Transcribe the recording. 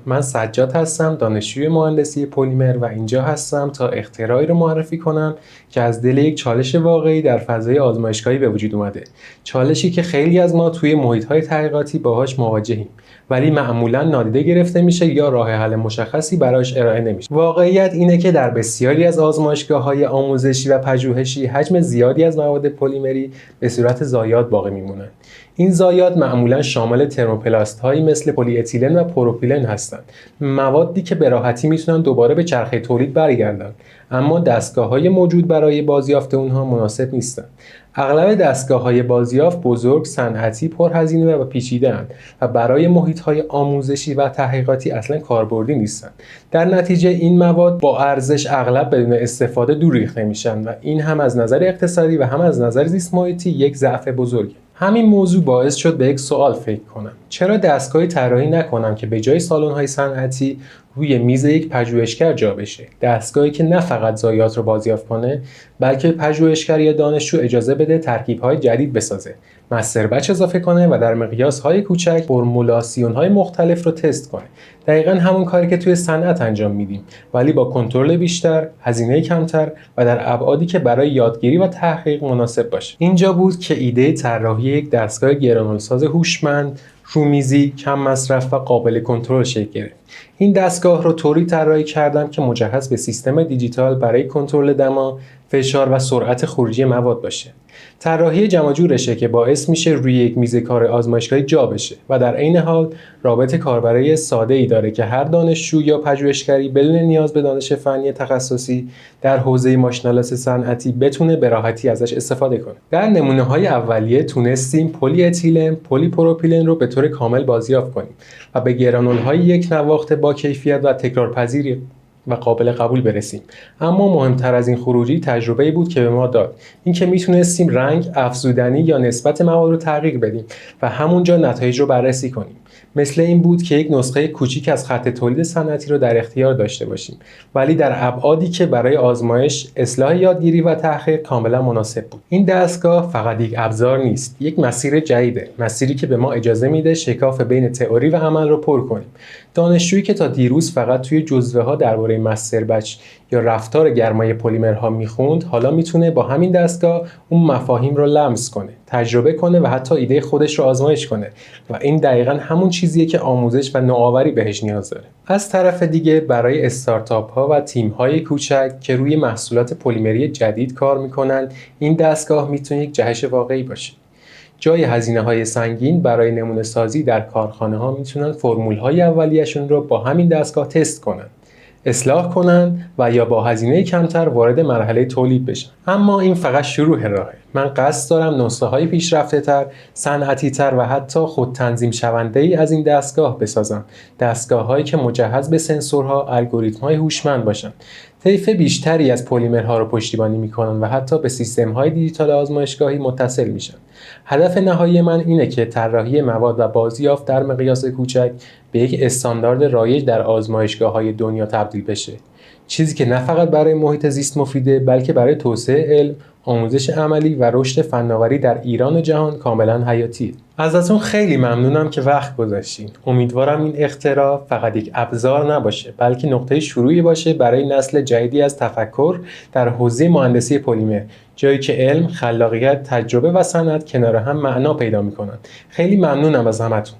من سجاد هستم، دانشجوی مهندسی پلیمر و اینجا هستم تا اختراعی رو معرفی کنم که از دل یک چالش واقعی در فضای آزمایشگاهی به وجود اومده. چالشی که خیلی از ما توی محیط‌های تحقیقاتی باهاش مواجهیم، ولی معمولاً نادیده گرفته میشه یا راه حل مشخصی براش ارائه نمیشه. واقعیت اینه که در بسیاری از آزمایشگاه‌های آموزشی و پژوهشی حجم زیادی از مواد پلیمری به صورت ضایعات باقی میمونن. این ضایعات معمولاً شامل ترموپلاست‌هایی مثل پلی اتیلن و پروپیلن هستند. موادی که به راحتی میتونن دوباره به چرخه تولید برگردن، اما دستگاه‌های موجود برای بازیافت اونها مناسب نیستن. اغلب دستگاه‌های بازیافت بزرگ، صنعتی، پرهزینه و پیچیده‌اند و برای محیط‌های آموزشی و تحقیقاتی اصلاً کاربردی نیستند. در نتیجه این مواد با ارزش اغلب بدون استفاده دور ریخته میشن و این هم از نظر اقتصادی و هم از نظر زیست محیطی یک ضعف بزرگه. همین موضوع باعث شد به یک سوال فکر کنم: چرا دستگاهی طراحی نکنم که به جای سالن‌های صنعتی روی میز یک پژوهشگر جا بشه؟ دستگاهی که نه فقط ضایعات رو بازیافت کنه، بلکه پژوهشگر یا دانشجو اجازه بده ترکیب‌های جدید بسازه، مستر بچ اضافه کنه و در مقیاس‌های کوچک فرمولاسیون‌های مختلف رو تست کنه. دقیقاً همون کاری که توی صنعت انجام میدیم، ولی با کنترل بیشتر، هزینه کمتر و در ابعادی که برای یادگیری و تحقیق مناسب باشه. اینجا بود که ایده طراحی یک دستگاه گرانول‌ساز هوشمند، رومیزی، کم مصرف و قابل کنترل شکل گرفت. این دستگاه رو طوری طراحی کردم که مجهز به سیستم دیجیتال برای کنترل دما، فشار و سرعت خروجی مواد باشه. طراحی جمع جورشه که باعث میشه روی یک میز کار آزمایشگاهی جا بشه و در عین حال رابط کاربری ساده‌ای داره که هر دانشجو یا پژوهشگری بدون نیاز به دانش فنی تخصصی در حوزه ماشین‌آلات صنعتی بتونه به راحتی ازش استفاده کنه. در نمونه‌های اولیه تونستیم پلی اتیلن، پلی پروپیلن رو به طور کامل بازیافت کنیم و به گرانول‌های یک نواخت با کیفیت و تکرارپذیری و قابل قبول برسیم. اما مهمتر از این خروجی تجربه‌ای بود که به ما داد، اینکه میتونستیم رنگ، افزودنی یا نسبت مواد رو تغییر بدیم و همونجا نتایج رو بررسی کنیم. مثل این بود که یک نسخه کوچیک از خط تولید صنعتی رو در اختیار داشته باشیم، ولی در ابعادی که برای آزمایش، اصلاح یادگیری و تحقیق کاملا مناسب بود. این دستگاه فقط یک ابزار نیست، یک مسیر جدیده، مسیری که به ما اجازه میده شکاف بین تئوری و عمل رو پر کنیم. دانشجویی که تا دیروز فقط توی جزوه‌ها درباره مستر بچ یا رفتار گرمای پلیمرها میخوند، حالا میتونه با همین دستگاه اون مفاهیم رو لمس کنه، تجربه کنه و حتی ایده خودش رو آزمایش کنه و این دقیقاً همون چیزیه که آموزش و نوآوری بهش نیاز داره. از طرف دیگه برای استارتاپ‌ها و تیم‌های کوچک که روی محصولات پلیمری جدید کار میکنن، این دستگاه میتونه یک جهش واقعی باشه. جای هزینه‌های سنگین برای نمونه سازی در کارخانه‌ها میتونن فرمول‌های اولیه‌شون رو با همین دستگاه تست کنن، اصلاح کنن و یا با هزینه کمتر وارد مرحله تولید بشن. اما این فقط شروع راهه. من قصد دارم نسخه‌های پیشرفته‌تر، صنعتی‌تر و حتی خود تنظیم شونده‌ای از این دستگاه بسازم. دستگاه‌هایی که مجهز به سنسورها، الگوریتم‌های هوشمند باشن. طیف بیشتری از پلیمرها رو پشتیبانی می‌کنن و حتی به سیستم‌های دیجیتال آزمایشگاهی متصل میشن. هدف نهایی من اینه که طراحی مواد و بازیافت در مقیاس کوچک به یک استاندارد رایج در آزمایشگاه‌های دنیا تبدیل بشه. چیزی که نه فقط برای محیط زیست مفیده، بلکه برای توسعه علم، آموزش عملی و رشد فناوری در ایران و جهان کاملا حیاتیه. ازتون خیلی ممنونم که وقت گذاشتین. امیدوارم این اختراع فقط یک ابزار نباشه، بلکه نقطه شروعی باشه برای نسل جدیدی از تفکر در حوزه مهندسی پلیمر، جایی که علم، خلاقیت، تجربه و صنعت کنار هم معنا پیدا میکنن. خیلی ممنونم از همتون.